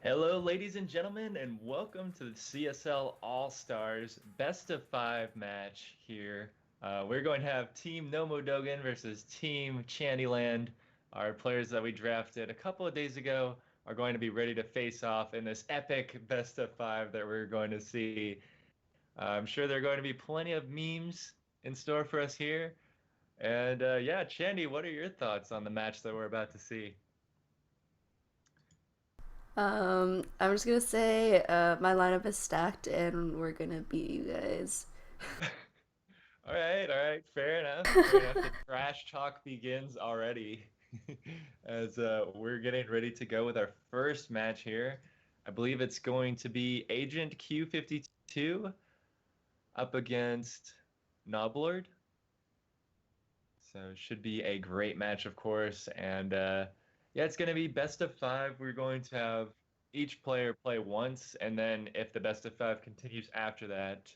Hello, ladies and gentlemen, and welcome to the CSL All-Stars Best of Five match here. We're going to have Team Nomo versus Team Chandyland. Our players that we drafted a couple of days ago are going to be ready to face off in this epic Best of Five that we're going to see. I'm sure there are going to be plenty of memes in store for us here. And yeah, Chandy, what are your thoughts on the match that we're about to see? I'm just gonna say my lineup is stacked and we're gonna beat you guys. All right, fair enough, fair enough. The trash talk begins already as we're getting ready to go with our first match here. I believe it's going to be Agent Q52 up against Noblord. So it should be a great match, of course. And yeah, it's going to be best of five. We're going to have each player play once, and then if the best of five continues after that,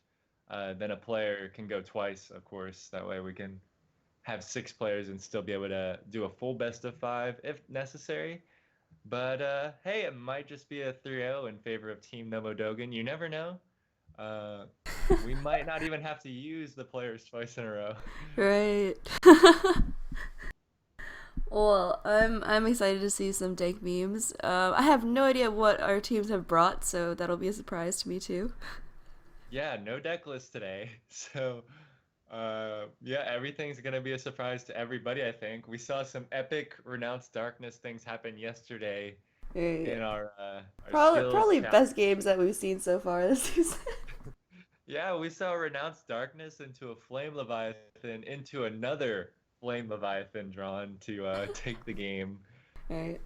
then a player can go twice, of course. That way we can have six players and still be able to do a full best of five if necessary. But hey, it might just be a 3-0 in favor of Team Nomodogan. You never know. Uh, we might not even have to use the players twice in a row. Right. Well, I'm excited to see some dank memes. I have no idea what our teams have brought, so that'll be a surprise to me too. Yeah, no deck list today. So, yeah, everything's gonna be a surprise to everybody, I think. We saw some epic Renounced Darkness things happen yesterday Right. in our skills Probably challenge. best games that we've seen so far this season. Yeah, we saw Renounced Darkness into a Flame Leviathan into another Flame Leviathan drawn to take the game. Right.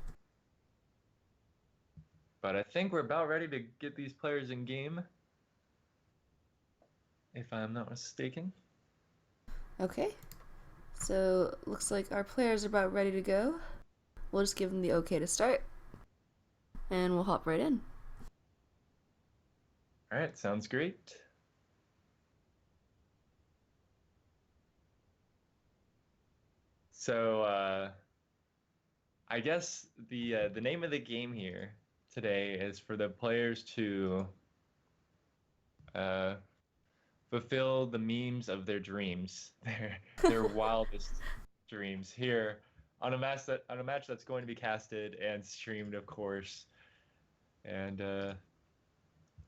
But I think we're about ready to get these players in game, if I'm not mistaken. Okay. So looks like our players are about ready to go. We'll just give them the okay to start, and we'll hop right in. All right, sounds great. So, I guess the name of the game here today is for the players to uh, fulfill the memes of their dreams, their wildest dreams here on a match that's going to be casted and streamed, of course. And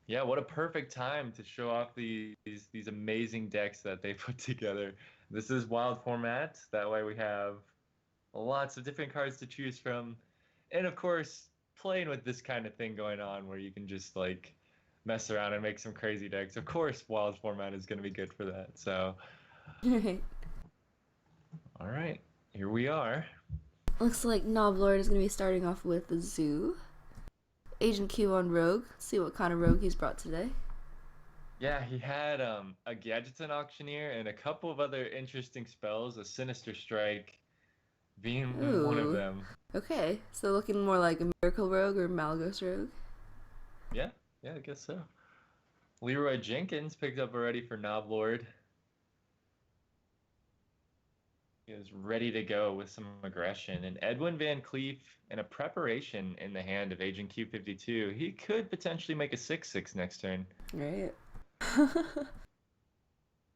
yeah, what a perfect time to show off these amazing decks that they put together. This is wild format. That way we have lots of different cards to choose from. And of course, playing with this kind of thing going on where you can just like mess around and make some crazy decks. Of course, wild format is going to be good for that. So, Right. all right, here we are. Looks like Noblord is gonna be starting off with the Zoo. Agent Q on Rogue. See what kind of Rogue he's brought today. Yeah, he had a Gadgeton Auctioneer and a couple of other interesting spells, a Sinister Strike being one of Ooh. them. Okay, so looking more like a Miracle Rogue or Malgos Rogue. Yeah, yeah, I guess so. Leroy Jenkins picked up already for Noblord. He is ready to go with some aggression. And Edwin Van Cleef and a preparation in the hand of Agent Q52. He could potentially make a 6/6 next turn. Right.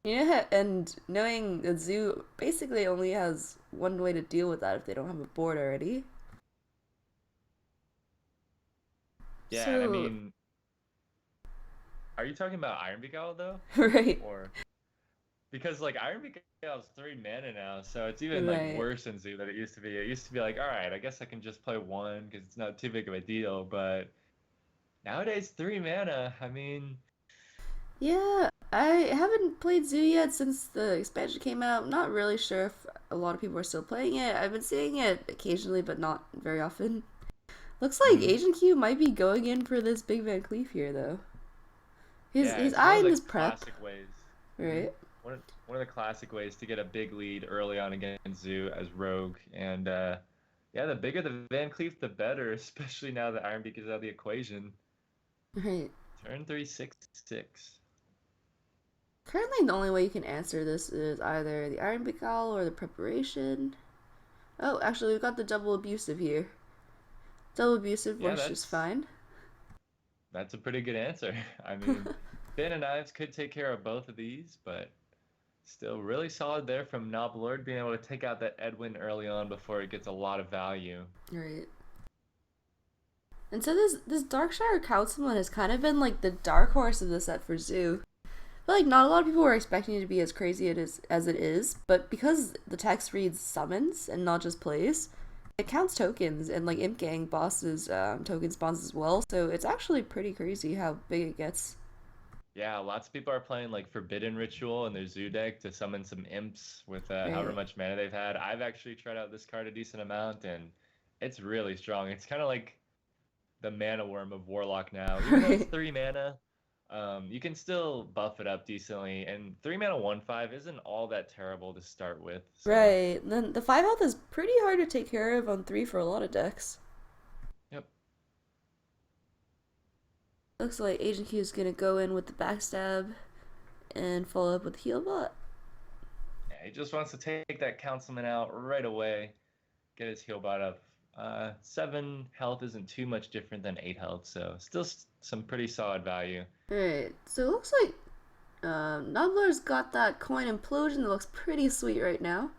Yeah, and knowing the Zoo basically only has one way to deal with that if they don't have a board already. Yeah, and I So, mean, are you talking about Iron Beagle though? right, Or because like Iron Beagle is 3 mana now, so it's even like right. worse in Zoo than it used to be. It used to be like, all right, I guess I can just play one because it's not too big of a deal. But nowadays, 3 mana, I mean, Yeah, I haven't played Zoo yet since the expansion came out. Not really sure if a lot of people are still playing it. I've been seeing it occasionally, but not very often. Looks like mm, Agent Q might be going in for this Big Van Cleef here, though. yeah, He's it's one of eyeing the this prep, classic ways. Hmm. right? One of the classic ways to get a big lead early on against Zoo as Rogue, and yeah, the bigger the Van Cleef, the better, especially now that Iron Beak is out of the equation. Right. Turn 3/6/6. Currently, the only way you can answer this is either the Iron Beakal or the preparation. Oh, actually, we've got the double abusive here. Double abusive Yeah, works just that's fine. That's a pretty good answer. I mean, Fan and Knives could take care of both of these, but still really solid there from Noblord being able to take out that Edwin early on before it gets a lot of value. Right. And so this Darkshire Councilman has kind of been like the dark horse of the set for Zoo. But like not a lot of people were expecting it to be as crazy as it is, but because the text reads summons and not just plays, it counts tokens and like Imp Gang bosses token spawns as well. So it's actually pretty crazy how big it gets. Yeah, lots of people are playing like Forbidden Ritual in their Zoo deck to summon some imps with however Right. much mana they've had. I've actually tried out this card a decent amount, and it's really strong. It's kind of like the mana worm of Warlock now. Even though it's Right. 3 mana, you can still buff it up decently. And 3 mana 1/5 isn't all that terrible to start with. So, Right. Then the 5 health is pretty hard to take care of on 3 for a lot of decks. yep. Looks like Agent Q is gonna go in with the backstab and follow up with heal bot. Yeah, he just wants to take that Councilman out right away, get his heal bot up. 7 health isn't too much different than 8 health, so still some pretty solid value. Alright, so it looks like Nubler's got that coin implosion that looks pretty sweet right now.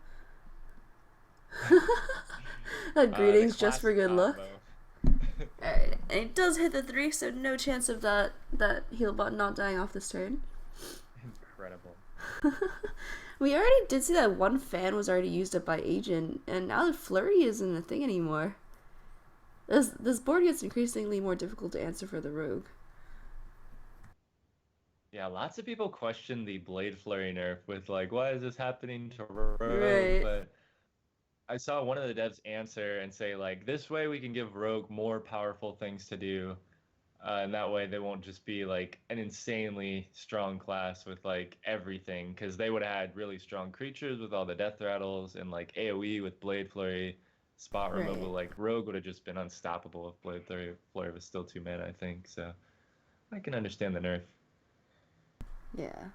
The Greetings just for classic good luck. combo. Alright, and it does hit the 3, so no chance of that heal bot not dying off this turn. Incredible. We already did see that one fan was already used up by Agent, and now that Flurry isn't a thing anymore. This board gets increasingly more difficult to answer for the rogue. Yeah, lots of people question the Blade Flurry nerf with like, why is this happening to Rogue? Right. But I saw one of the devs answer and say like, this way we can give Rogue more powerful things to do, and that way they won't just be like an insanely strong class with like everything, because they would have had really strong creatures with all the death rattles and like AoE with Blade Flurry, spot Right. removal. Like Rogue would have just been unstoppable if Blade Flurry was still 2 mana, I think. So I can understand the nerf. Yeah.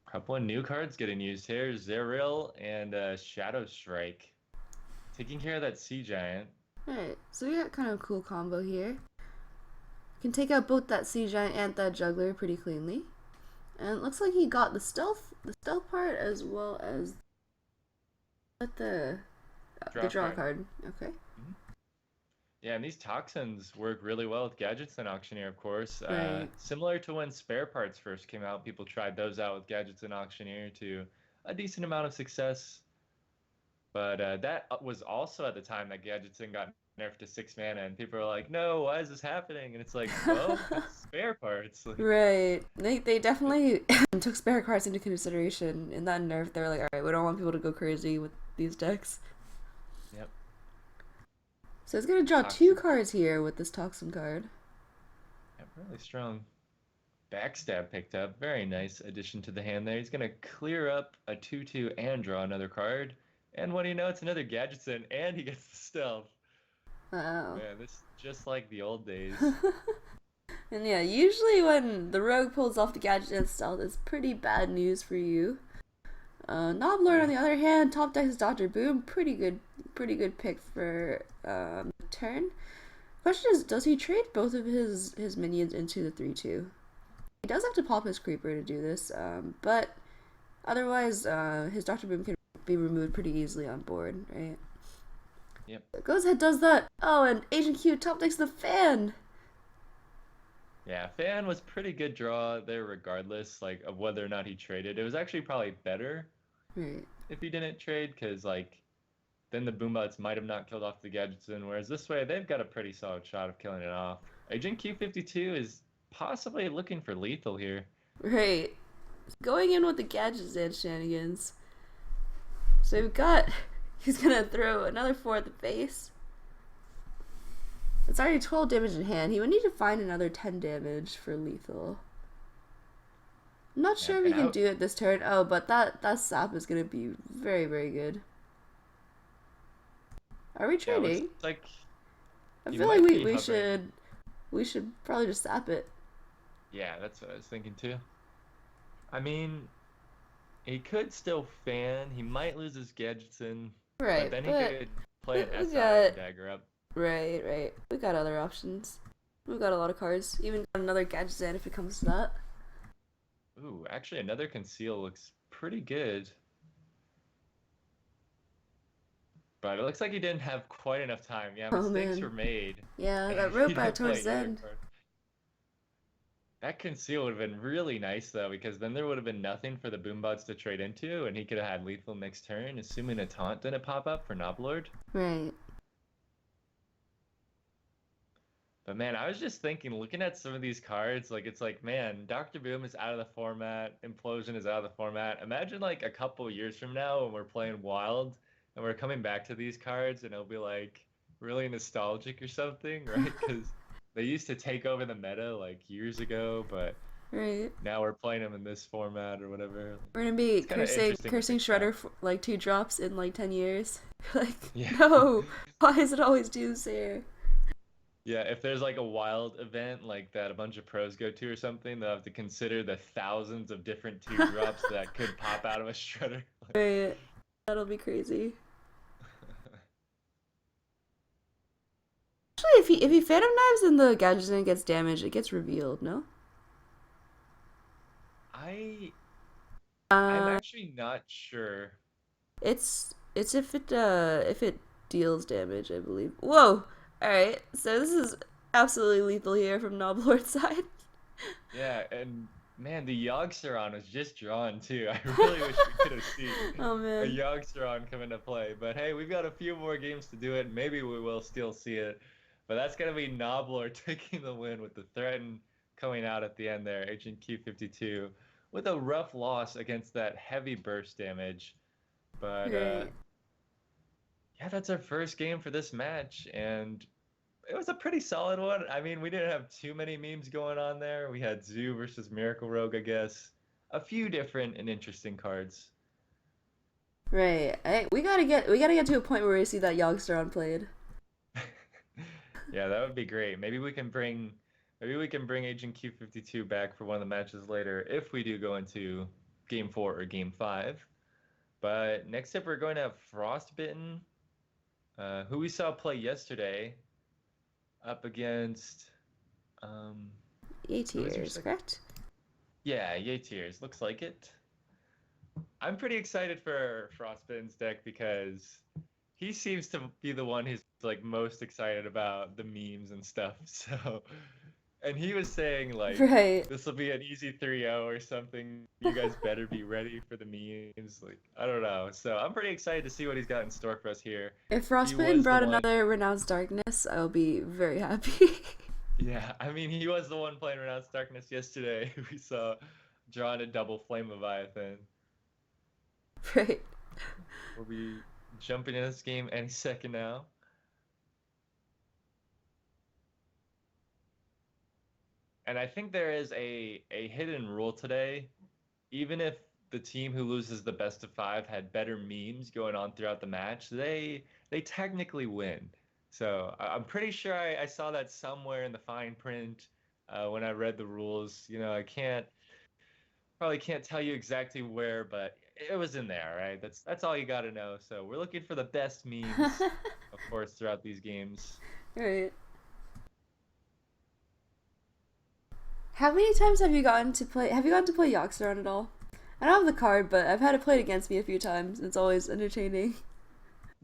Couple of new cards getting used here. Zeril and Shadow Strike. Taking care of that Sea Giant. Alright, so we got kind of a cool combo here. Can take out both that Sea Giant and that Juggler pretty cleanly. And it looks like he got the stealth part as well as the draw card. Okay. Mhm. Yeah, and these toxins work really well with Gadgets and Auctioneer, of course. Right. Similar to when spare parts first came out, people tried those out with Gadgets and Auctioneer to a decent amount of success. But that was also at the time that Gadgetzin got nerfed to 6 mana, and people are like, "No, why is this happening?" And it's like, well, it's spare parts. Like, Right. They definitely took spare cards into consideration in that nerf. They're like, alright, we don't want people to go crazy with these decks. yep. So it's gonna draw two Toxin. cards here with this Toxin card. Yep, really strong. Backstab picked up. Very nice addition to the hand there. He's gonna clear up a 2/2 and draw another card. And what do you know? It's another Gadgetzin, and he gets the stealth. Wow. Man, this is just like the old days. And yeah, usually when the rogue pulls off the gadget and stealth, it's pretty bad news for you. Noblord, on the other hand, top decks Dr. Boom, pretty good pick for turn. Question is, does he trade both of his minions into the 3/2? He does have to pop his creeper to do this, but otherwise, his Dr. Boom can be removed pretty easily on board, right? Yep. So goes ahead, does that. Oh, and Agent Q top decks the fan. Yeah, Fan was pretty good draw there regardless, like of whether or not he traded. It was actually probably better Right. if he didn't trade, because like then the Boombots might have not killed off the Gadgetzin, whereas this way they've got a pretty solid shot of killing it off. Agent Q52 is possibly looking for lethal here. Right. Going in with the gadgets and shenanigans. So we've got. He's gonna throw another 4 at the face. It's already 12 damage in hand. He would need to find another 10 damage for lethal. I'm not sure if he can do it this turn. Oh, but that sap is gonna be very, very good. Are we Yeah, looks trading? like I he feel like might be we hovering. should probably just sap it. Yeah, that's what I was thinking too. I mean, he could still fan. He might lose his Gadgetzin, but Right, then he but could play an we SI got and dagger up. Right, right. We got other options. We got a lot of cards. Even got another Gadgetzan if it comes to that. Ooh, actually, another conceal looks pretty good, but it looks like he didn't have quite enough time. Yeah, Oh mistakes man. were made, Yeah, and that he rope bat didn't towards play the either end. card. That conceal would have been really nice though, because then there would have been nothing for the boombots to trade into, and he could have had lethal next turn, assuming a taunt didn't pop up for Noblord. Right. But man, I was just thinking, looking at some of these cards, like it's like, man, Dr. Boom is out of the format, Implosion is out of the format. Imagine like a couple years from now when we're playing Wild and we're coming back to these cards and it'll be like really nostalgic or something, right? Because they used to take over the meta like years ago, but Right. now we're playing them in this format or whatever. We're gonna be It's kind of cursing interesting to cursing think about. Shredder for like 2 drops in like 10 years. Like, Yeah. no! Why is it always Doomsayer? Yeah, if there's like a wild event like that a bunch of pros go to or something, they'll have to consider the thousands of different two drops that could pop out of a shredder. Right. That'll be crazy. Actually, if he Phantom Knives and the Gadgetzan gets damaged, it gets revealed. No. I I'm Uh, actually not sure. it's if it deals damage, I believe. Whoa! Alright, so this is absolutely lethal here from Noblord's side. Yeah, and man, the Yogg-Saron was just drawn too. I really wish we could have seen Oh a man. Yogg-Saron come into play. But hey, we've got a few more games to do it. Maybe we will still see it. But that's gonna be Noblor taking the win with the threaten coming out at the end there, Agent Q52, with a rough loss against that heavy burst damage. But Right. yeah, that's our first game for this match, and it was a pretty solid one. I mean, we didn't have too many memes going on there. We had Zoo versus Miracle Rogue, I guess. A few different and interesting cards. Right. We gotta get to a point where we see that Youngster played. Yeah, that would be great. Maybe we can bring Agent Q52 back for one of the matches later if we do go into game 4 or game 5. But next up we're going to have Frostbitten, who we saw play yesterday up against A who was your tiers, second? correct? Yeah, Yay Tears. Looks like it. I'm pretty excited for Frostbitten's deck because he seems to be the one who's like most excited about the memes and stuff. So, and he was saying like Right. this will be an easy 3-0 or something. You guys better be ready for the memes. Like, I don't know. So, I'm pretty excited to see what he's got in store for us here. If He Frostbitten was the brought one. another Renounced Darkness, I'll be very happy. Yeah, I mean, he was the one playing Renounced Darkness yesterday. We saw drawing a double Flame Leviathan. Right. We'll be jumping in this game any second now. And I think there is a hidden rule today. Even if the team who loses the best of 5 had better memes going on throughout the match, they technically win. So I'm pretty sure I saw that somewhere in the fine print when I read the rules. You know, I can't probably can't tell you exactly where, but it was in there, right? That's all you got to know. So we're looking for the best memes, of course, throughout these games. Right. How many times have you gotten to play? Have you gotten to play Yoxaron at all? I don't have the card, but I've had it played against me a few times. It's always entertaining.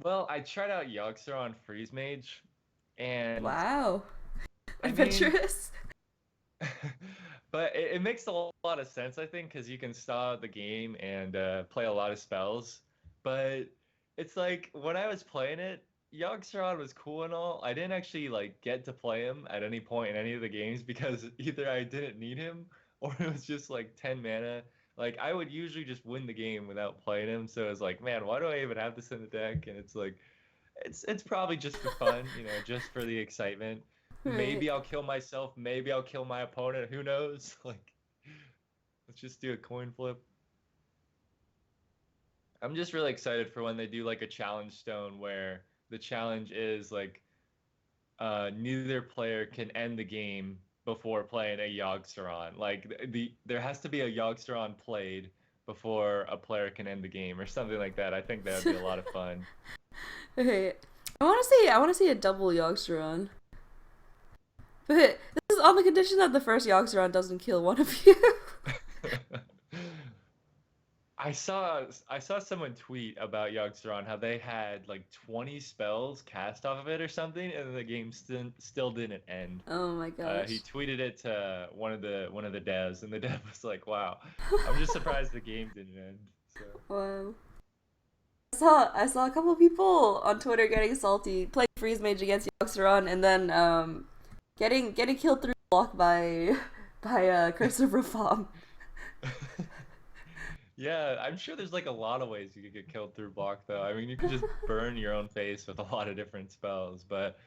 Well, I tried out Yogg-Star on Freeze Mage, and Wow. I mean, Adventurous. but it makes a lot of sense, I think, because you can start the game and play a lot of spells. But it's like when I was playing it, Yogg-Saron was cool and all. I didn't actually like get to play him at any point in any of the games because either I didn't need him or it was just like 10 mana. Like I would usually just win the game without playing him. So it's like, man, why do I even have this in the deck? And it's like it's probably just for fun, just for the excitement. Right. Maybe I'll kill myself, maybe I'll kill my opponent, who knows? Like let's just do a coin flip. I'm just really excited for when they do like a challenge stone where the challenge is like neither player can end the game before playing a Yogg-Saron. Like there has to be a Yogg-Saron played before a player can end the game or something like that. I think that would be a lot of fun. Right. I want to see a double Yogg-Saron. But this is on the condition that the first Yogg-Saron doesn't kill one of you. I saw someone tweet about Yogg-Saron how they had like 20 spells cast off of it or something, and the game still didn't end. Oh my He gosh. tweeted it to one of the devs, and the dev was like, "Wow, I'm just surprised the game didn't end." So Wow. I saw a couple of people on Twitter getting salty, playing freeze mage against Yogg-Saron, and then getting killed through block by Curse of Reform. yeah, I'm sure there's like a lot of ways you could get killed through block though. I mean, you could just burn your own face with a lot of different spells, but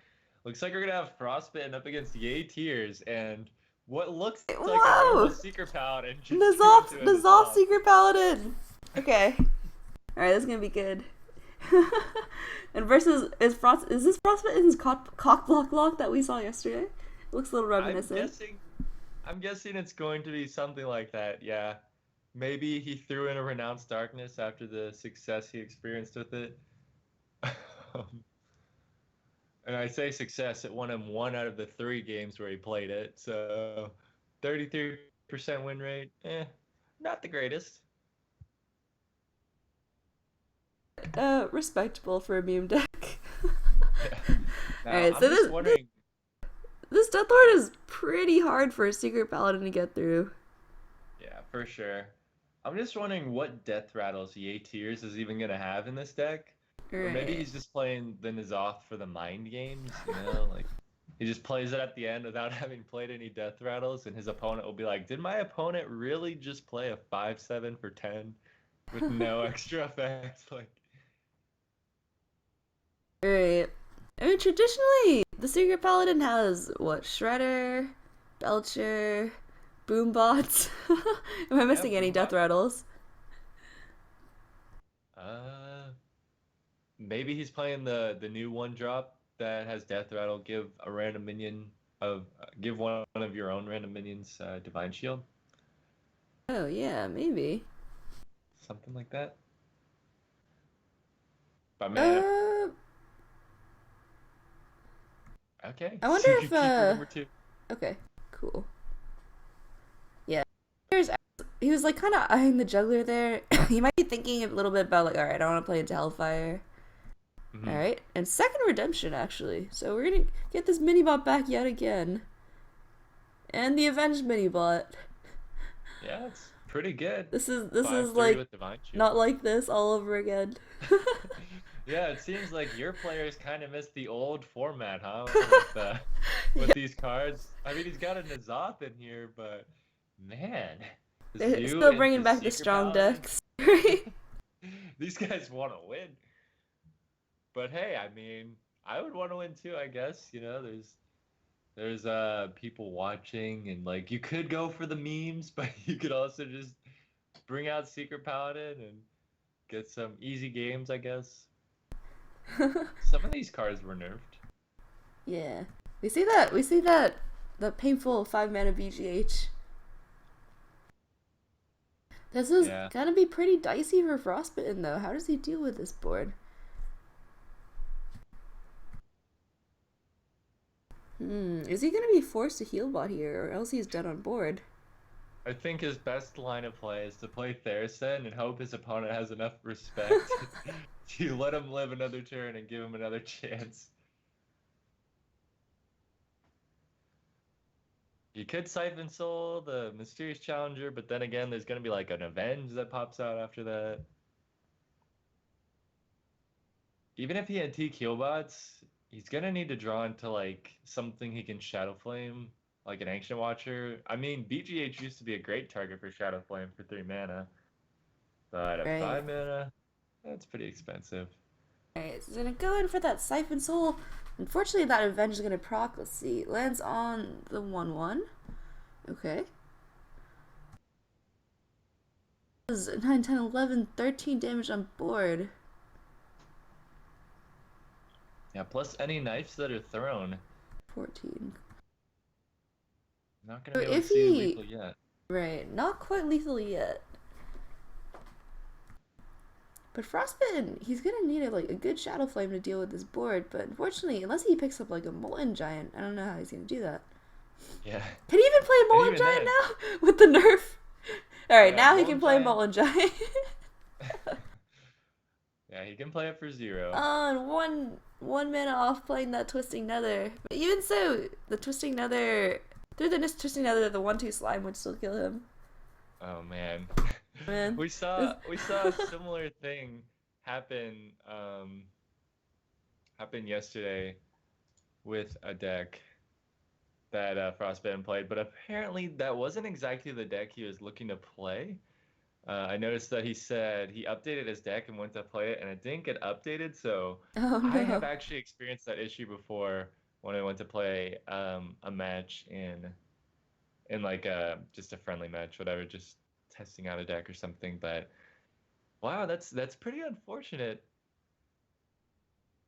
looks like we're gonna have Frostbitten up against the A tiers and what looks like a normal Whoa! Seeker Paladin just grew N'Zoth into a N'Zoth N'Zoth. Secret Paladin. Okay. All right, this is gonna be good. And versus is this Frostbitten's cock block lock that we saw yesterday? It looks a little I'm reminiscent. guessing I'm guessing it's going to be something like that. Yeah. Maybe he threw in a renounced darkness after the success he experienced with it. And I say success, it won him one out of the three games where he played it. So 33% win rate, not the greatest. Respectable for a meme deck. Yeah. All Now right, I'm so just this wondering. this Death Lord is pretty hard for a Secret Paladin to get through. Yeah, for sure. I'm just wondering what death rattles the A tiers is even gonna have in this deck. All Or maybe right. he's just playing the N'Zoth for the mind games, like he just plays it at the end without having played any death rattles, and his opponent will be like, "Did my opponent really just play a 5/7 for 10 with no extra effects?" Like, All right. I mean, traditionally, the Secret Paladin has what? Shredder, Belcher, Boombot. Am I yeah, missing any death Boombot. rattles? Uh, Maybe he's playing the new one drop that has death rattle. Give a random minion of give one of your own random minions divine shield, Oh yeah, maybe. something like that. But man, Uh, okay, I wonder if Secret Keeper number two. okay, cool. Yeah. There's he was like kind of eyeing the juggler there. He might be thinking a little bit about like, all right, I want to play into Hellfire. All Hmm. right, and second redemption actually. So we're gonna get this mini bot back yet again, and the avenged mini bot. Yeah, it's pretty good. This is 5/3 like with divine shield. not like this all over again. Yeah, it seems like your players kind of missed the old format, huh? With Yeah, these cards. I mean, he's got a N'Zoth in here, but man, this they're view still bringing into back the Seeker strong Paladin. decks. Right? These guys want to win. But hey, I mean, I would want to win too, I guess. There's people watching and like you could go for the memes, but you could also just bring out Secret Paladin and get some easy games, I guess. Some of these cards were nerfed. Yeah, we see that. We see that. The painful 5 mana BGH. This is Yeah. gonna be pretty dicey for Frostbitten though. How does he deal with this board? Is he gonna be forced to heal bot here, or else he's dead on board? I think his best line of play is to play Theresen and hope his opponent has enough respect to let him live another turn and give him another chance. You could Siphon Soul, the Mysterious Challenger, but then again, there's gonna be like an Avenge that pops out after that. Even if he antique healbots, he's gonna need to draw into like something he can Shadow Flame, like an Ancient Watcher. I mean, BGH used to be a great target for Shadow Flame for 3 mana, but at Right. 5 mana, that's pretty expensive. Alright, so he's gonna go in for that Siphon Soul. Unfortunately, that Avenge is gonna proc. Let's see. Lands on the 1/1. Okay. This is 9, 10, 11, 13 damage on board. Yeah, plus any knives that are thrown. 14. Not gonna So be able to if see he. lethal yet. Right, not quite lethal yet. But Frostbitten, he's gonna need a good Shadow Flame to deal with this board. But unfortunately, unless he picks up like a Molten Giant, I don't know how he's gonna do that. Yeah. Can he even play And Molten even Giant then, now with the nerf? All right, yeah, now he can Molten play Giant. Molten Giant. Yeah, he can play it for 0. And one mana off playing that Twisting Nether. But even so, the Twisting Nether through the Twisting Nether, the 1/2 slime would still kill him. Oh man. Man, We saw a similar thing happen happen yesterday with a deck that Frostbitten played, but apparently that wasn't exactly the deck he was looking to play. I noticed that he said he updated his deck and went to play it, and it didn't get updated. So oh I have no. actually experienced that issue before when I went to play a match in like just a friendly match, whatever, just testing out a deck or something. But wow, that's pretty unfortunate.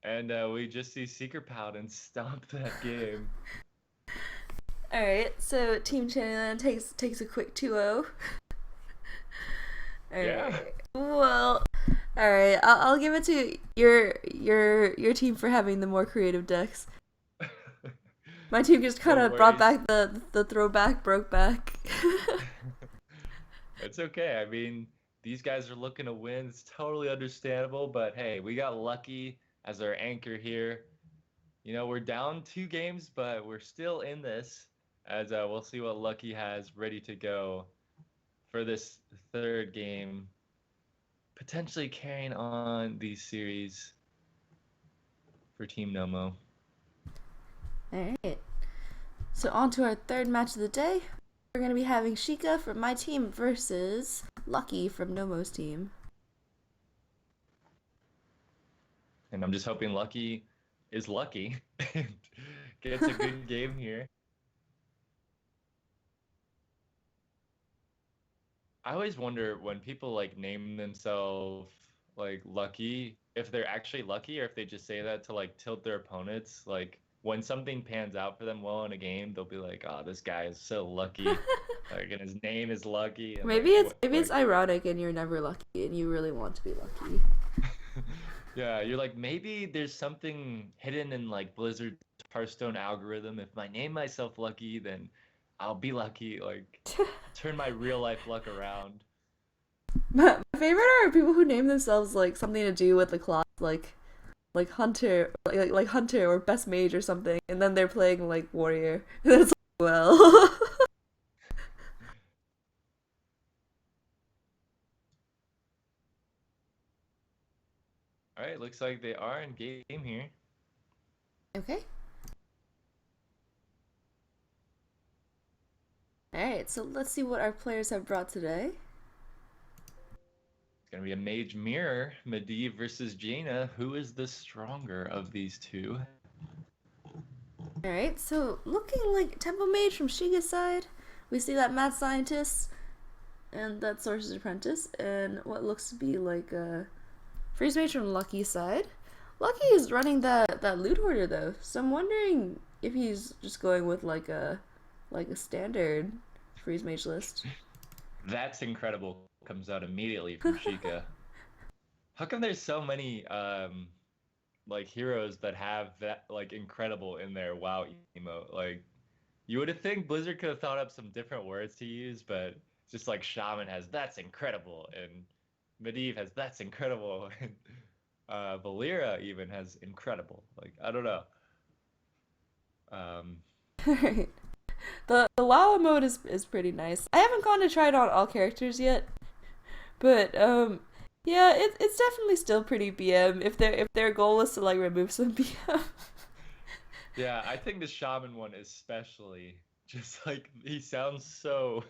And we just see Secret Paladin stomp that game. All right, so Team Chandyland takes a quick 2-0. All Yeah. right. Well, all right. I'll give it to your team for having the more creative decks. My team just kind No of brought worries. back the throwback, broke back. It's okay. I mean, these guys are looking to win. It's totally understandable, but hey, we got Lucky as our anchor here. You know, we're down 2 games, but we're still in this as we'll see what Lucky has ready to go for this third game, potentially carrying on the series for Team Nomo. All right. So on to our third match of the day. We're gonna be having Sheikah from my team versus Lucky from Nomo's team. And I'm just hoping Lucky is lucky and gets a good game here. I always wonder when people like name themselves like lucky, if they're actually lucky or if they just say that to like tilt their opponents. Like when something pans out for them well in a game, they'll be like, "Oh, this guy is so lucky." Like, and his name is Lucky, and Maybe like it's what maybe it's like ironic and you're never lucky and you really want to be lucky. yeah, you're like maybe there's something hidden in like Blizzard's Hearthstone algorithm. If I name myself Lucky, then I'll be lucky. Like turn my real life luck around. My favorite are people who name themselves like something to do with the class, like hunter, like hunter or best mage or something, and then they're playing like warrior. That's like, well. All right, looks like they are in game here. Okay. All right. So let's see what our players have brought today. It's gonna be a Mage Mirror, Medivh versus Jaina. Who is the stronger of these two? All right. So looking like Temple Mage from Shiga's side, we see that Mad Scientist and that Sorcerer's Apprentice, and what looks to be like a Freeze Mage from Lucky's side. Lucky is running that Loot Hoarder though, so I'm wondering if he's just going with like a standard Freeze Mage list. That's incredible. Comes out immediately from Sheikah. How come there's so many like heroes that have that like incredible in their WoW emote? Like you would have think Blizzard could have thought up some different words to use, but just like Shaman has that's incredible and Medivh has that's incredible and Valera even has incredible. Like I don't know. Um, Alright. The WoW mode is pretty nice. I haven't gone to try it on all characters yet, but yeah, it's definitely still pretty BM if their goal is to like remove some BM. yeah, I think the Shaman one especially just like he sounds so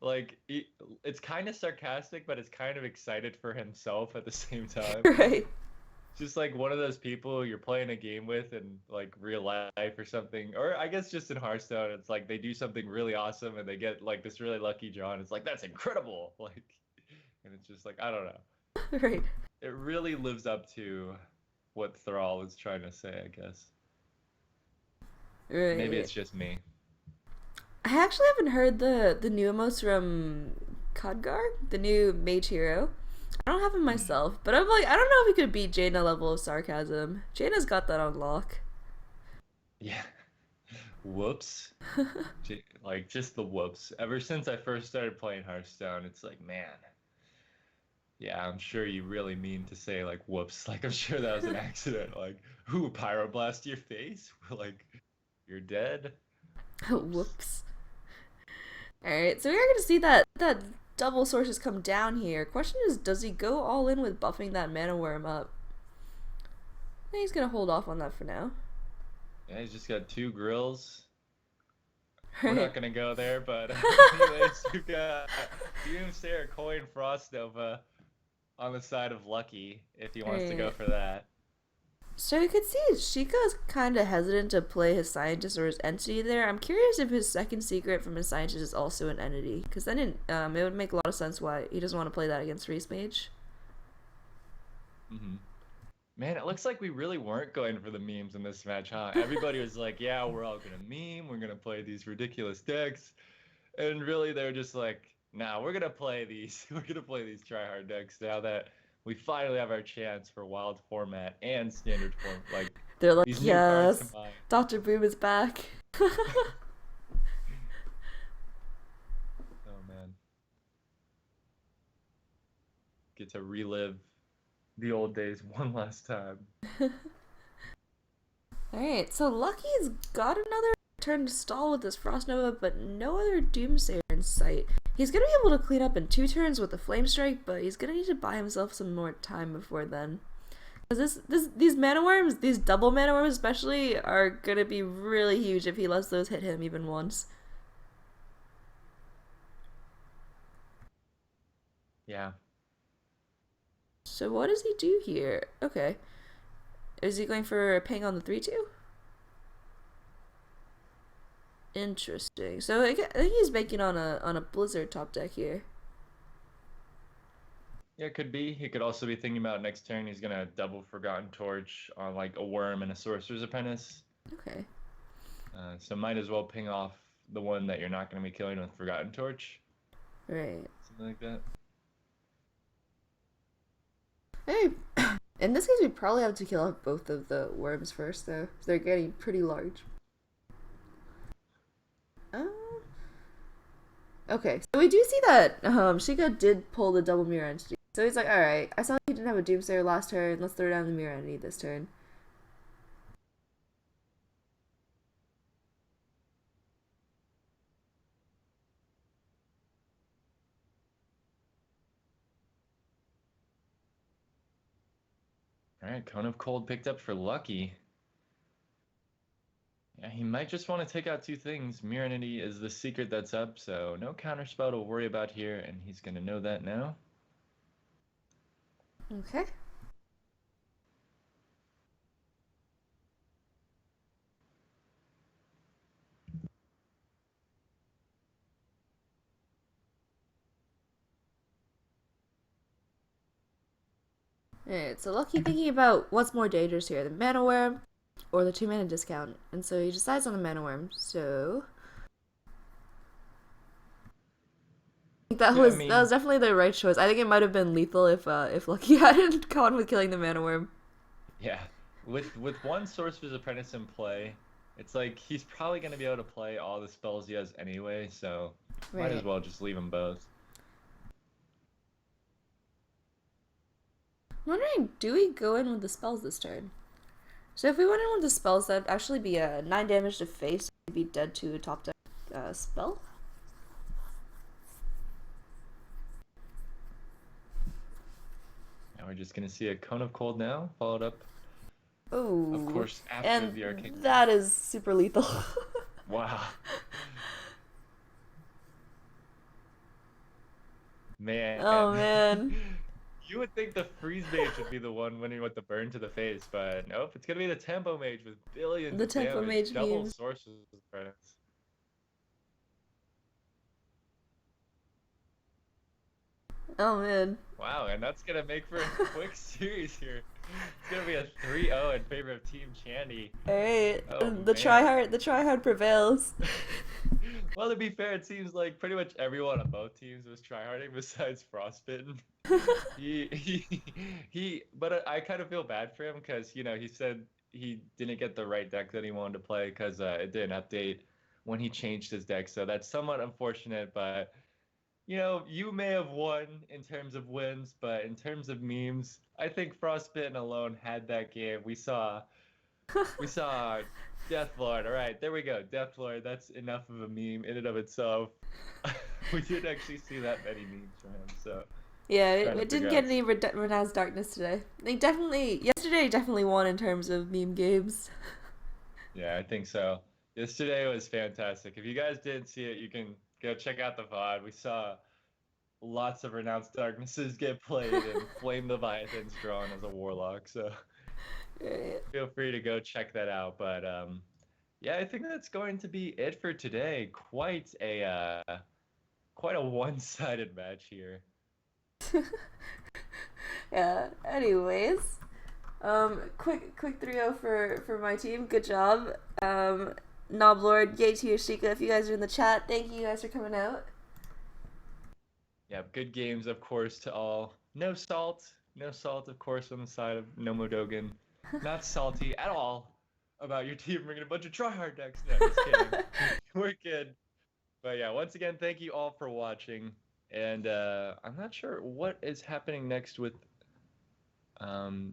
like it's kind of sarcastic, but it's kind of excited for himself at the same time. Right. Just like one of those people you're playing a game with in like real life or something, or I guess just in Hearthstone, it's like they do something really awesome and they get like this really lucky draw, and it's like that's incredible, like, and it's just like I don't know, Right. it really lives up to what Thrall was trying to say, I guess. Maybe Right. it's just me. I actually haven't heard the new emotes from Khadgar, the new mage hero. I don't have him Hmm. myself, but I'm like, I don't know if he could beat Jaina level of sarcasm. Jaina's got that on lock. Yeah. Whoops. Like just the whoops. Ever since I first started playing Hearthstone, it's like, man, yeah, I'm sure you really mean to say like whoops. Like I'm sure that was an accident. Like, who pyroblast your face? Like, you're dead. Whoops. Whoops. Alright, so we are gonna see that double sources come down here. Question is, does he go all in with buffing that mana worm up? I think he's gonna hold off on that for now. Yeah, he's just got two grills. We're Alright. not gonna go there, but anyways, you got Doomsayer, Coin, Frost Nova on the side of Lucky if he wants to go Alright. for that. So you could see Sheikah's kind of hesitant to play his scientist or his entity there. I'm curious if his second secret from his scientist is also an entity, because then it would make a lot of sense why he doesn't want to play that against Reese Mage. Hmm. Man, it looks like we really weren't going for the memes in this match, huh? Everybody was like, yeah, we're all gonna meme, we're gonna play these ridiculous decks. And really they're just like, nah, we're gonna play these. We're gonna play these tryhard decks now that we finally have our chance for wild format and standard form, like They're like, these new cards yes, combined. Dr. Boom is back. Oh man. Get to relive the old days one last time. Alright, so Lucky's got another turn to stall with this Frost Nova, but no other Doomsayer in sight. He's gonna be able to clean up in 2 turns with the Flame Strike, but he's gonna need to buy himself some more time before then. Because these mana worms, these double mana worms especially, are gonna be really huge if he lets those hit him even once. Yeah. So what does he do here? Okay. Is he going for a ping on the 3-2? Interesting. So I think he's banking on a Blizzard top deck here. Yeah, it could be. He could also be thinking about next turn he's gonna double Forgotten Torch on like a Worm and a Sorcerer's Apprentice. Okay. So might as well ping off the one that you're not gonna be killing with Forgotten Torch. Right. Something like that. Hey, in this case, we probably have to kill off both of the worms first, though. They're getting pretty large. Uh, okay, so we do see that Sheikah did pull the double mirror entity. So he's like, alright, I saw you didn't have a Doomsayer last turn, let's throw down the mirror entity this turn. All right, Cone of Cold picked up for Lucky. Yeah, he might just want to take out two things. Mirranity is the secret that's up, so no counterspell to worry about here, and he's gonna know that now. Okay. Alright, so Lucky thinking about what's more dangerous here, the Mana Worm or the 2 mana discount. And so he decides on the Mana Worm, so that Yeah, I was mean, definitely the right choice. I think it might have been lethal if Lucky hadn't gone with killing the Mana Worm. yeah, with one Sorcerer's Apprentice in play, it's like he's probably gonna be able to play all the spells he has anyway, so might as Right. well just leave them both. I'm wondering, do we go in with the spells this turn? So if we went in with the spells, that'd actually be a 9 damage to face. We'd be dead to a top deck spell. Now we're just gonna see a Cone of Cold now, followed up, of Oh, course, after and the Arcane. that is super lethal. Wow. Oh Man. man. You would think the Freeze Mage would be the one winning with the burn to the face, but nope, it's gonna be the Tempo Mage with billions The of Tempo damage, Mage double memes. Sorcerer's Apprentice. Oh man. Wow, and that's gonna make for a quick series here. It's gonna be a 3-0 in favor of Team Chandy. All right, Oh man. the try hard prevails. Well, to be fair, it seems like pretty much everyone on both teams was tryharding besides Frostbitten. But I kind of feel bad for him because, he said he didn't get the right deck that he wanted to play because it didn't update when he changed his deck. So that's somewhat unfortunate, but you may have won in terms of wins, but in terms of memes, I think Frostbitten alone had that game. We saw Death Lord. All right, there we go. Death Lord. That's enough of a meme in and of itself. We didn't actually see that many memes from him, so Yeah, trying to it didn't figure get out. any Renaz Darkness today. They definitely yesterday definitely won in terms of meme games. Yeah, I think so. Yesterday was fantastic. If you guys didn't see it, you can go check out the VOD. We saw lots of Renounced Darknesses get played and Flame Leviathans drawn as a warlock. So Right. feel free to go check that out. But yeah, I think that's going to be it for today. Quite a one-sided match here. Yeah. Anyways, quick 3-0 for my team. Good job. Noblord, yay to Yoshika. If you guys are in the chat, thank you guys for coming out. Yeah, good games, of course, to all. No salt, of course, on the side of Nomo Dogan. Not salty at all about your team bringing a bunch of tryhard decks. No, just kidding. We're good. But yeah, once again, thank you all for watching. And I'm not sure what is happening next with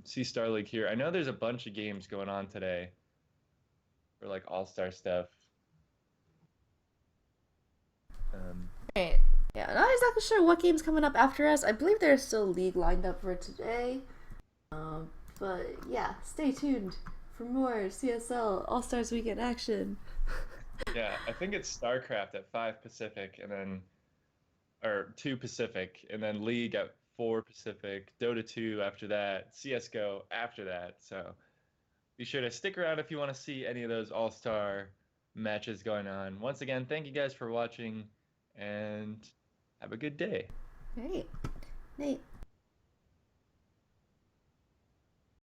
Sea Star League here. I know there's a bunch of games going on today for like All-Star stuff. Um, Right. Yeah, not exactly sure what game's coming up after us. I believe there's still League lined up for today. Um, but yeah, stay tuned for more CSL All Stars Weekend action. yeah, I think it's StarCraft at 5 Pacific and then or 2 Pacific, and then League at 4 Pacific, Dota 2 after that, CS:GO after that. So be sure to stick around if you want to see any of those all-star matches going on. Once again, thank you guys for watching, and have a good day. Right. Nate.